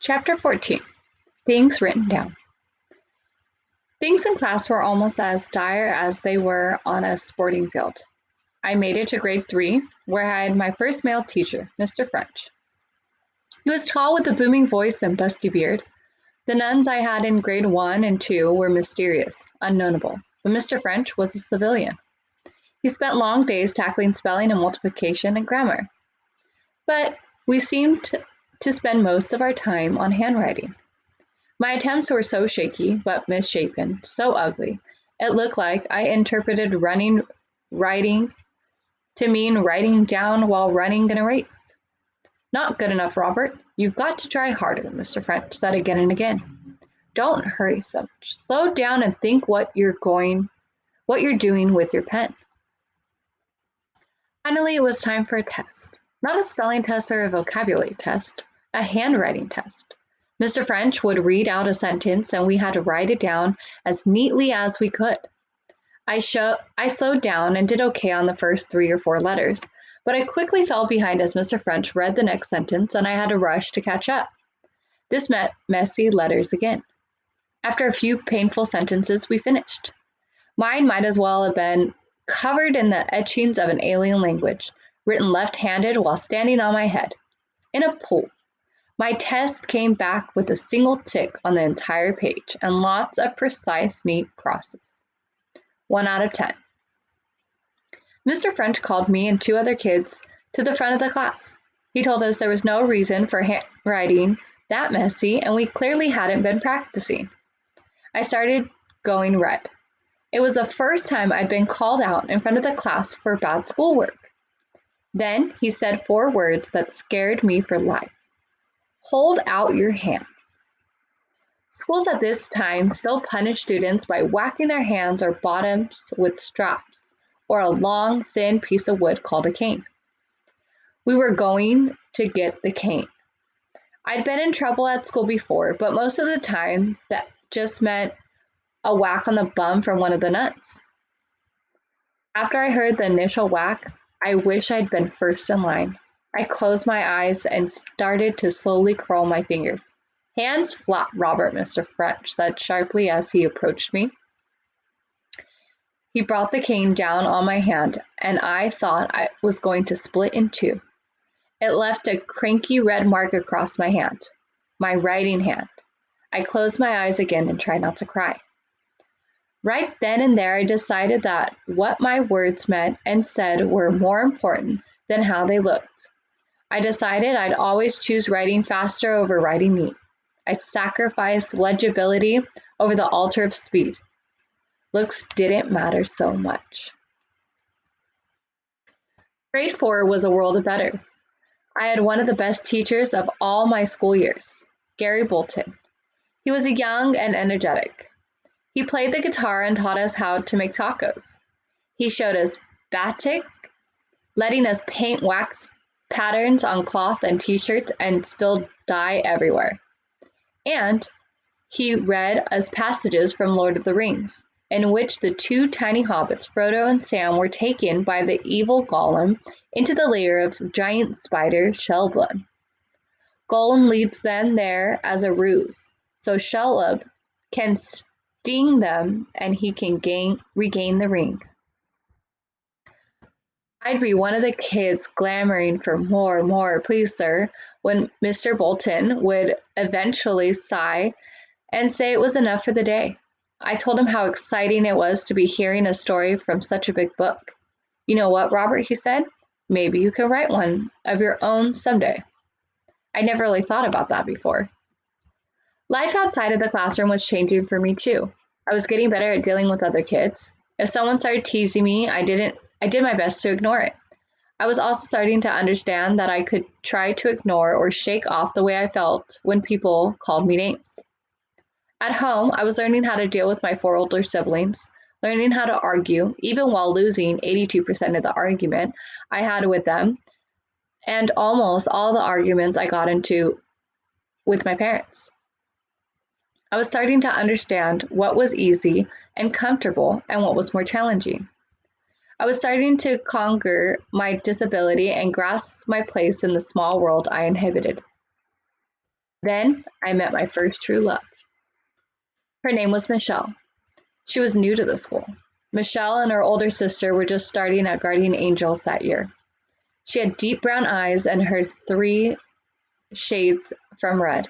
Chapter 14. Things Written Down. Things in class were almost as dire as they were on a sporting field. I made it to grade 3, where I had my first male teacher, Mr. French. He was tall with a booming voice and busty beard. The nuns I had in grade 1 and 2 were mysterious, unknowable, but Mr. French was a civilian. He spent long days tackling spelling and multiplication and grammar. But we seemed to spend most of our time on handwriting. My attempts were so shaky, but misshapen, so ugly, it looked like I interpreted writing to mean writing down while running in a race. Not good enough, Robert. You've got to try harder, Mr. French said again and again. Don't hurry so much. Slow down and think what you're doing with your pen. Finally, it was time for a test. Not a spelling test or a vocabulary test, a handwriting test. Mr. French would read out a sentence and we had to write it down as neatly as we could. I slowed down and did okay on the first 3 or 4 letters, but I quickly fell behind as Mr. French read the next sentence and I had to rush to catch up. This meant messy letters again. After a few painful sentences, we finished. Mine might as well have been covered in the etchings of an alien language, written left-handed while standing on my head, in a pool. My test came back with a single tick on the entire page and lots of precise, neat crosses. 1 out of 10. Mr. French called me and 2 other kids to the front of the class. He told us there was no reason for handwriting that messy and we clearly hadn't been practicing. I started going red. It was the first time I'd been called out in front of the class for bad schoolwork. Then he said 4 words that scared me for life. Hold out your hands. Schools at this time still punish students by whacking their hands or bottoms with straps or a long, thin piece of wood called a cane. We were going to get the cane. I'd been in trouble at school before, but most of the time that just meant a whack on the bum from one of the nuns. After I heard the initial whack, I wish I'd been first in line. I closed my eyes and started to slowly curl my fingers. Hands flat, Robert, Mr. French said sharply as he approached me. He brought the cane down on my hand, and I thought I was going to split in 2. It left a cranky red mark across my hand, my writing hand. I closed my eyes again and tried not to cry. Right then and there, I decided that what my words meant and said were more important than how they looked. I decided I'd always choose writing faster over writing neat. I'd sacrifice legibility over the altar of speed. Looks didn't matter so much. Grade 4 was a world of better. I had one of the best teachers of all my school years, Gary Bolton. He was young and energetic. He played the guitar and taught us how to make tacos. He showed us batik, letting us paint wax patterns on cloth and t-shirts and spilled dye everywhere. And he read us passages from Lord of the Rings, in which the 2 tiny hobbits, Frodo and Sam, were taken by the evil Gollum into the lair of giant spider Shelob. Gollum leads them there as a ruse, so Shelob can sting them and he can regain the ring. I'd be one of the kids clamoring for more, please, sir, when Mr. Bolton would eventually sigh and say it was enough for the day. I told him how exciting it was to be hearing a story from such a big book. You know what, Robert, he said, maybe you can write one of your own someday. I never really thought about that before. Life outside of the classroom was changing for me too. I was getting better at dealing with other kids. If someone started teasing me, I did my best to ignore it. I was also starting to understand that I could try to ignore or shake off the way I felt when people called me names. At home, I was learning how to deal with my 4 older siblings, learning how to argue, even while losing 82% of the argument I had with them, and almost all the arguments I got into with my parents. I was starting to understand what was easy and comfortable and what was more challenging. I was starting to conquer my disability and grasp my place in the small world I inhabited. Then I met my first true love. Her name was Michelle. She was new to the school. Michelle and her older sister were just starting at Guardian Angels that year. She had deep brown eyes and her 3 shades from red.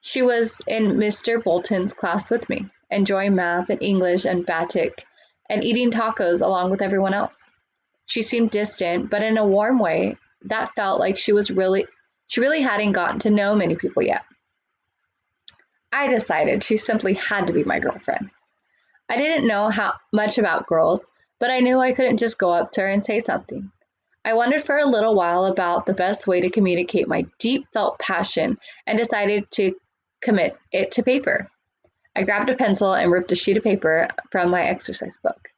She was in Mr. Bolton's class with me, enjoying math and English and batik and eating tacos along with everyone else. She seemed distant, but in a warm way that felt like she really hadn't gotten to know many people yet. I decided she simply had to be my girlfriend. I didn't know how much about girls, but I knew I couldn't just go up to her and say something. I wondered for a little while about the best way to communicate my deep felt passion and decided to commit it to paper. I grabbed a pencil and ripped a sheet of paper from my exercise book.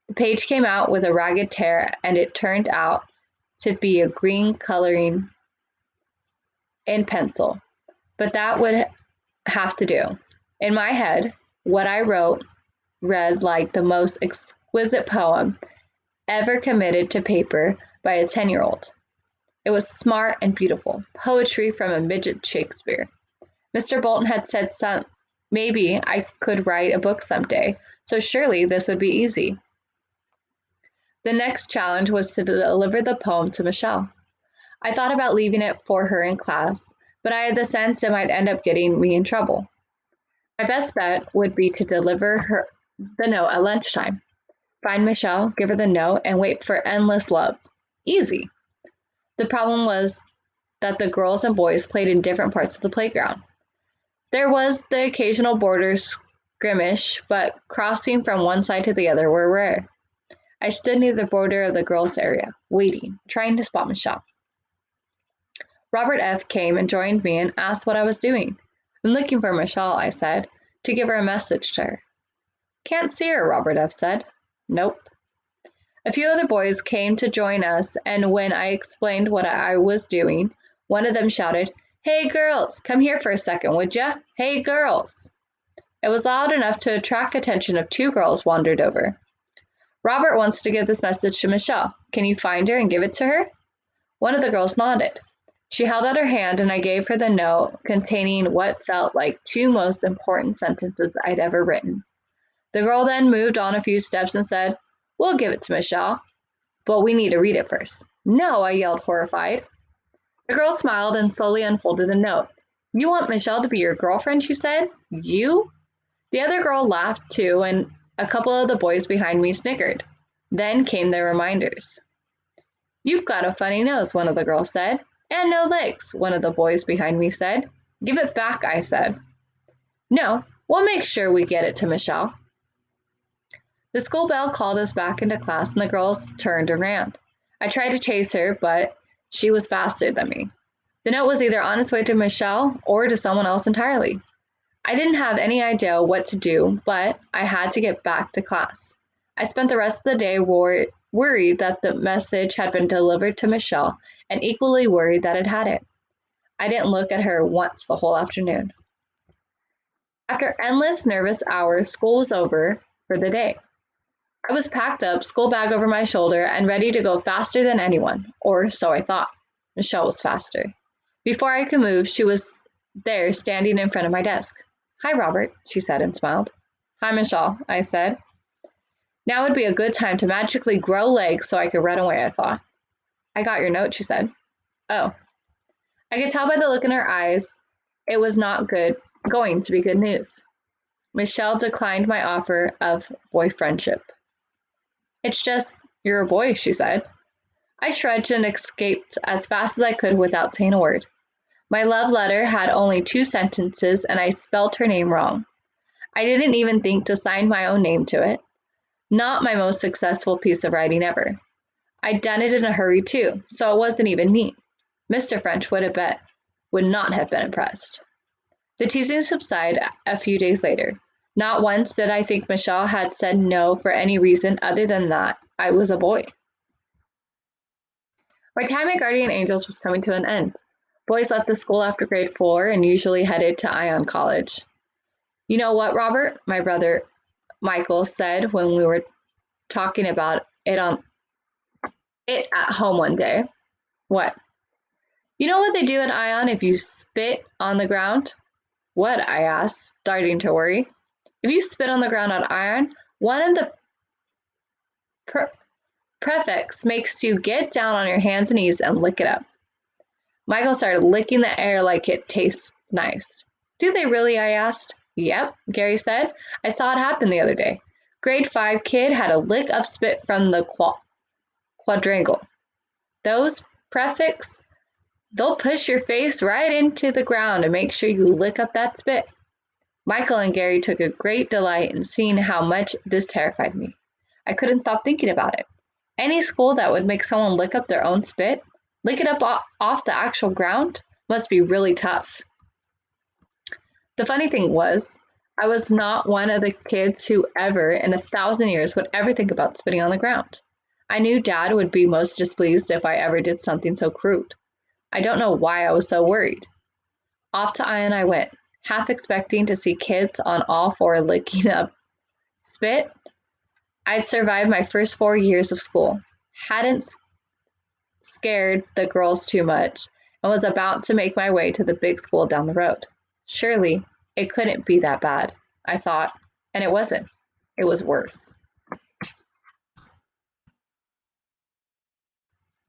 The page came out with a ragged tear and it turned out to be a green coloring in pencil, but that would have to do. In my head, what I wrote read like the most exquisite poem ever committed to paper by a 10-year-old. It was smart and beautiful, poetry from a midget Shakespeare. Mr. Bolton had said maybe I could write a book someday, so surely this would be easy. The next challenge was to deliver the poem to Michelle. I thought about leaving it for her in class, but I had the sense it might end up getting me in trouble. My best bet would be to deliver her the note at lunchtime. Find Michelle, give her the note, and wait for endless love. Easy. The problem was that the girls and boys played in different parts of the playground. There was the occasional border skirmish, but crossing from one side to the other were rare. I stood near the border of the girls' area, waiting, trying to spot Michelle. Robert F. came and joined me and asked what I was doing. I'm looking for Michelle, I said, to give her a message to her. Can't see her, Robert F. said. Nope. A few other boys came to join us, and when I explained what I was doing, one of them shouted, Hey girls, come here for a second, would ya? Hey girls. It was loud enough to attract attention of 2 girls wandered over. Robert wants to give this message to Michelle. Can you find her and give it to her? One of the girls nodded. She held out her hand and I gave her the note containing what felt like 2 most important sentences I'd ever written. The girl then moved on a few steps and said, We'll give it to Michelle, but we need to read it first. No, I yelled, horrified. The girl smiled and slowly unfolded the note. You want Michelle to be your girlfriend, she said. You? The other girl laughed too, and a couple of the boys behind me snickered. Then came their reminders. You've got a funny nose, one of the girls said. And no legs, one of the boys behind me said. Give it back, I said. No, we'll make sure we get it to Michelle. The school bell called us back into class and the girls turned and ran. I tried to chase her, but she was faster than me. The note was either on its way to Michelle or to someone else entirely. I didn't have any idea what to do, but I had to get back to class. I spent the rest of the day worried that the message had been delivered to Michelle and equally worried that it hadn't. I didn't look at her once the whole afternoon. After endless nervous hours, school was over for the day. I was packed up, school bag over my shoulder, and ready to go faster than anyone, or so I thought. Michelle was faster. Before I could move, she was there standing in front of my desk. Hi, Robert, she said and smiled. Hi, Michelle, I said. Now would be a good time to magically grow legs so I could run away, I thought. I got your note, she said. Oh. I could tell by the look in her eyes it was not going to be good news. Michelle declined my offer of boyfriendship. It's just, you're a boy, she said. I shrugged and escaped as fast as I could without saying a word. My love letter had only 2 sentences and I spelt her name wrong. I didn't even think to sign my own name to it. Not my most successful piece of writing ever. I'd done it in a hurry too, so it wasn't even neat. Mr. French would not have been impressed. The teasing subsided a few days later. Not once did I think Michelle had said no for any reason other than that I was a boy. My time at Guardian Angels was coming to an end. Boys left the school after grade 4 and usually headed to Ion College. You know what, Robert? My brother Michael said when we were talking about it at home one day. What? You know what they do at Ion if you spit on the ground? What? I asked, starting to worry. If you spit on the ground at Ion, one of the pre- prefects makes you get down on your hands and knees and lick it up. Michael started licking the air like it tastes nice. Do they really? I asked. Yep, Gary said. I saw it happen the other day. Grade 5 kid had a lick up spit from the quadrangle. Those prefects, they'll push your face right into the ground and make sure you lick up that spit. Michael and Gary took a great delight in seeing how much this terrified me. I couldn't stop thinking about it. Any school that would make someone lick up their own spit, lick it up off the actual ground, must be really tough. The funny thing was, I was not one of the kids who ever in 1,000 years would ever think about spitting on the ground. I knew Dad would be most displeased if I ever did something so crude. I don't know why I was so worried. Off to Ion I went, half expecting to see kids on all four licking up spit. I'd survived my first 4 years of school, hadn't scared the girls too much, and was about to make my way to the big school down the road. Surely it couldn't be that bad, I thought, and it wasn't. It was worse.